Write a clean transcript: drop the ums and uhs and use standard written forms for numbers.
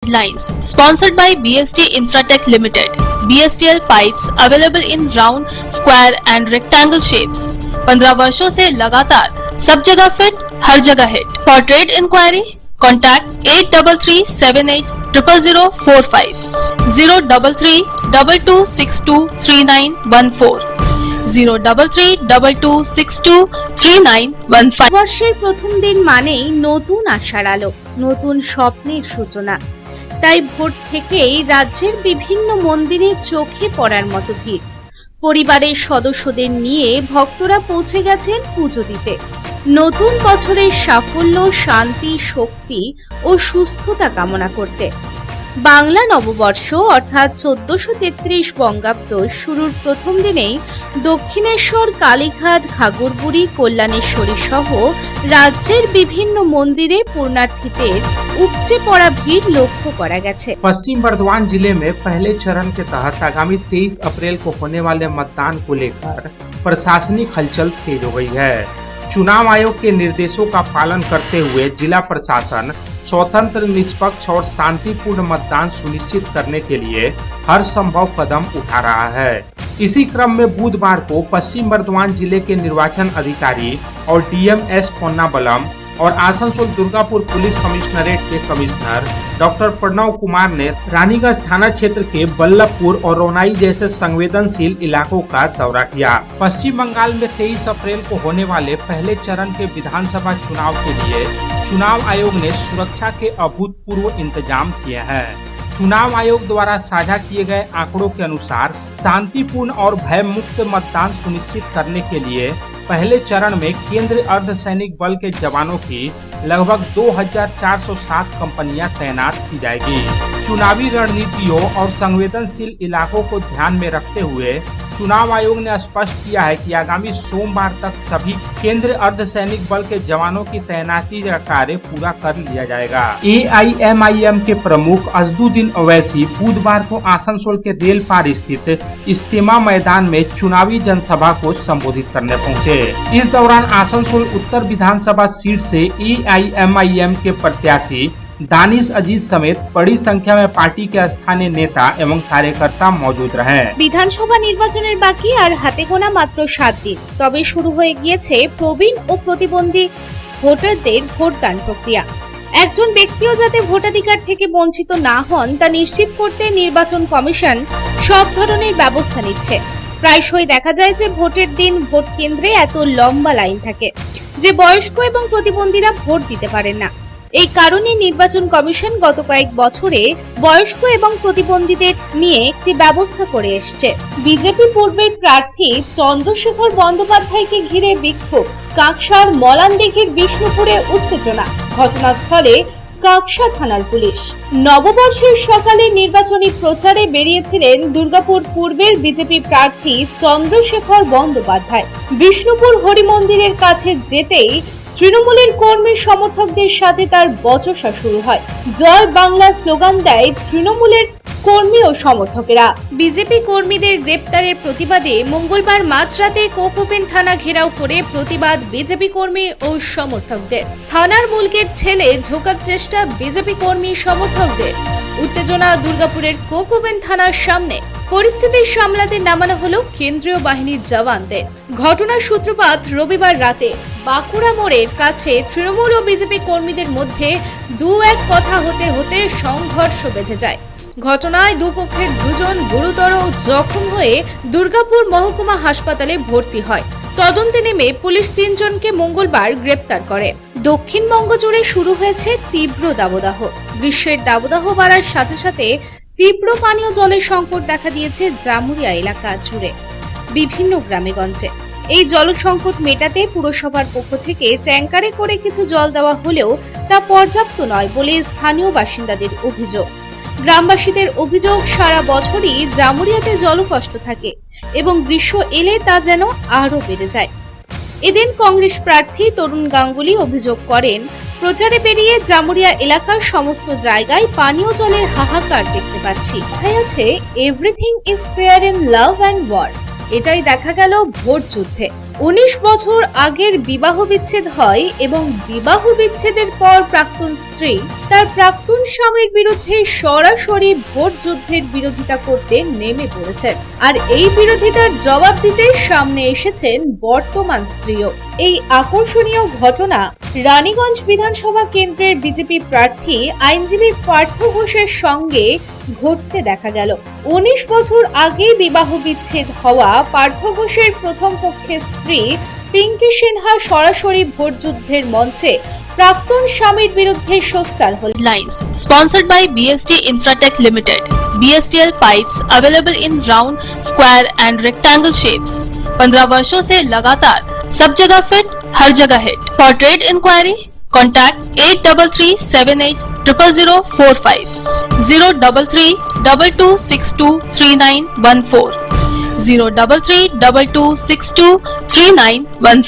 headlines. Sponsored by BST Infratech Limited. BSTL pipes available in round, square and rectangle shapes. 15 वर्षों से लगातार सब जगह फिट, हर जगह hit. For trade inquiry, contact 8338000045, 03322623914, 03322623915. বর্ষের প্রথম দিন মানেই নতুন আশার আলো, নতুন স্বপ্নের সূচনা। তাই ভোর থেকেই রাজ্যের বিভিন্ন মন্দিরে চোখে পড়ার মতো ভিড়। পরিবারের সদস্যদের নিয়ে ভক্তরা পৌঁছে গেছেন পুজো দিতে, নতুন বছরের সাফল্য, শান্তি, শক্তি ও সুস্থতা কামনা করতে। বাংলা নববর্ষ অর্থাৎ 1433 বঙ্গাব্দ শুরুর প্রথম দিনেই দক্ষিণেশ্বর, কালীঘাট, ঘাগরবুড়ি, কল্যাণেশ্বরী সহ রাজ্যের বিভিন্ন মন্দিরে পুণ্যার্থীদের উপচে পড়া ভিড় লক্ষ্য করা গেছে। पश्चिम बर्धमान जिले में पहले चरण के तहत आगामी 23 अप्रैल को होने वाले मतदान को लेकर प्रशासनिक हलचल तेज हो गई है। चुनाव आयोग के निर्देशों का पालन करते हुए जिला प्रशासन स्वतंत्र, निष्पक्ष और शांतिपूर्ण मतदान सुनिश्चित करने के लिए हर संभव कदम उठा रहा है। इसी क्रम में बुधवार को पश्चिम बर्धमान जिले के निर्वाचन अधिकारी और डीएम एस पोन्नाबलम और आसनसोल दुर्गापुर पुलिस कमिश्नरेट के कमिश्नर डॉक्टर प्रणव कुमार ने रानीगंज थाना क्षेत्र के बल्लभपुर और रोनाई जैसे संवेदनशील इलाकों का दौरा किया। पश्चिम बंगाल में 23 अप्रैल को होने वाले पहले चरण के विधानसभा चुनाव के लिए चुनाव आयोग ने सुरक्षा के अभूतपूर्व इंतजाम किए हैं। चुनाव आयोग द्वारा साझा किए गए आंकड़ों के अनुसार शांतिपूर्ण और भयमुक्त मतदान सुनिश्चित करने के लिए पहले चरण में केंद्रीय अर्धसैनिक बल के जवानों की लगभग 2407 कंपनियां तैनात की जाएगी। चुनावी रणनीतियों और संवेदनशील इलाकों को ध्यान में रखते हुए चुनाव आयोग ने स्पष्ट किया है कि आगामी सोमवार तक सभी केंद्रीय अर्धसैनिक बल के जवानों की तैनाती का कार्य पूरा कर लिया जाएगा। AIMIM के प्रमुख अजदुद्दीन ओवैसी बुधवार को आसनसोल के रेल पार स्थित इज्तिमा मैदान में चुनावी जनसभा को संबोधित करने पहुंचे। इस दौरान आसनसोल उत्तर विधानसभा सीट से AIMIM के प्रत्याशी दानिश अजीज समेत बड़ी संख्या में पार्टी के स्थानीय नेता एवं कार्यकर्ता मौजूद रहे। বিধানসভা নির্বাচনের বাকি আর হাতে গোনা মাত্র 7 দিন, তবে শুরু হয়ে গিয়েছে প্রবীণ ও প্রতিবন্ধী ভোটারদের ভোটদান প্রক্রিয়া। একজন ব্যক্তিও যাতে ভোটাধিকার থেকে বঞ্চিত না হন তা নিশ্চিত করতে নির্বাচন কমিশন সব ধরনের ব্যবস্থা নিচ্ছে। প্রায়শই দেখা যায় যে ভোটের দিন ভোট কেন্দ্রে এত লম্বা লাইন থাকে যে বয়স্ক এবং প্রতিবন্ধীরা ভোট দিতে পারেন না। এই কারণে নির্বাচন কমিশন গত কয়েক বছরে বয়স্ক এবং প্রতিবন্ধীদের নিয়ে একটি ব্যবস্থা করে এসছে। বিজেপি পূর্বের প্রার্থী চন্দ্রশেখর বন্দ্যোপাধ্যায়কে ঘিরে বিক্ষোভ, কাকসার মলানদিঘির বিষ্ণুপুরে উত্তেজনা, ঘটনাস্থলে কাকসা থানার পুলিশ। নববর্ষের সকালে নির্বাচনী প্রচারে বেরিয়েছিলেন দুর্গাপুর পূর্বের বিজেপি প্রার্থী চন্দ্রশেখর বন্দ্যোপাধ্যায়। বিষ্ণুপুর হরিমন্দিরের কাছে যেতেই তৃণমূলের কর্মী সমর্থকদের সাথে তার বচসা শুরু হয়। জয় বাংলা স্লোগান দেয় তৃণমূলের কর্মী ও সমর্থকেরা। বিজেপি কর্মীদের গ্রেপ্তারের প্রতিবাদে মঙ্গলবার মাঝরাতে কোক ওভেন থানা ঘেরাও করে প্রতিবাদ বিজেপি কর্মী ও সমর্থকদের। থানার মূল গেট ঠেলে ঢোকার চেষ্টা বিজেপি কর্মী সমর্থকদের। উত্তেজনা দুর্গাপুরের কোক ওভেন থানার সামনে। পরিস্থিতি সামলাতে নামানো হলো কেন্দ্রীয় বাহিনীর জওয়ানদের। ঘটনার সূত্রপাত রবিবার রাতে বাঁকুড়া মোড়ের কাছে তৃণমূল ও বিজেপি কর্মীদের মধ্যে দু এক কথা হতে হতে সংঘর্ষ বেঁধে যায়। ঘটনায় দুপক্ষের দুজন গুরুতর জখম হয়ে দুর্গাপুর মহকুমা হাসপাতালে ভর্তি হয়। তদন্তে নেমে পুলিশ 3 জনকে মঙ্গলবার গ্রেপ্তার করে। দক্ষিণবঙ্গ জুড়ে শুরু হয়েছে তীব্র দাবদাহ। গ্রীষ্মের দাবদাহ বাড়ার সাথে সাথে তীব্র পানীয় জলের সংকট দেখা দিয়েছে জামুরিয়া এলাকা জুড়ে বিভিন্ন গ্রামেগঞ্জে। এই জল সংকট মেটাতে পুরসভার পক্ষ থেকে ট্যাঙ্কারে করে কিছু জল দেওয়া হলেও তা পর্যাপ্ত নয় বলে স্থানীয় বাসিন্দাদের অভিযোগ। গ্রামবাসীদের অভিযোগ, সারা বছরই জামুরিয়াতে জলকষ্ট থাকে এবং গ্রীষ্ম এলে তা যেন আরো বেড়ে যায়। এদিন কংগ্রেস প্রার্থী তরুণ গাঙ্গুলি অভিযোগ করেন, প্রচারে বেরিয়ে জামুরিয়া এলাকার সমস্ত জায়গায় পানীয় জলের হাহাকার দেখতে পাচ্ছি। কথায় আছে everything is fair in love and war. এটাই দেখা গেল ভোট যুদ্ধে। 19 বছর আগের বিবাহ বিচ্ছেদ হয় এবং বিবাহ বিচ্ছেদের পর প্রাক্তন স্ত্রী তার প্রাক্তন স্বামীর বিরুদ্ধে সরাসরি ভোট যুদ্ধের বিরোধিতা করতে নেমে পড়েছেন। আর এই বিরোধিতার জবাব দিতে সামনে এসেছেন বর্তমান স্ত্রীও। এই আকর্ষণীয় ঘটনা রানীগঞ্জ বিধানসভা কেন্দ্রের বিজেপি প্রার্থী আইনজীবী পার্থ ঘোষের সঙ্গে ঘটতে দেখা গেল। 19 বছর আগে বিবাহ বিচ্ছেদ হওয়া পার্থ ঘোষের প্রথম পক্ষের স্ত্রী পিঙ্কি সিনহা সরাসরি ভোট যুদ্ধের মঞ্চে প্রাক্তন স্বামীর বিরুদ্ধে সোচ্চার হলেন। Lines sponsored by BST Infratech Limited. BSTL pipes available in round, square and rectangle shapes. 15 वर्षों से लगातार सब जगह फिट, हर जगह hit. For trade inquiry, contact 8378000045, 03322623914, 03322623915.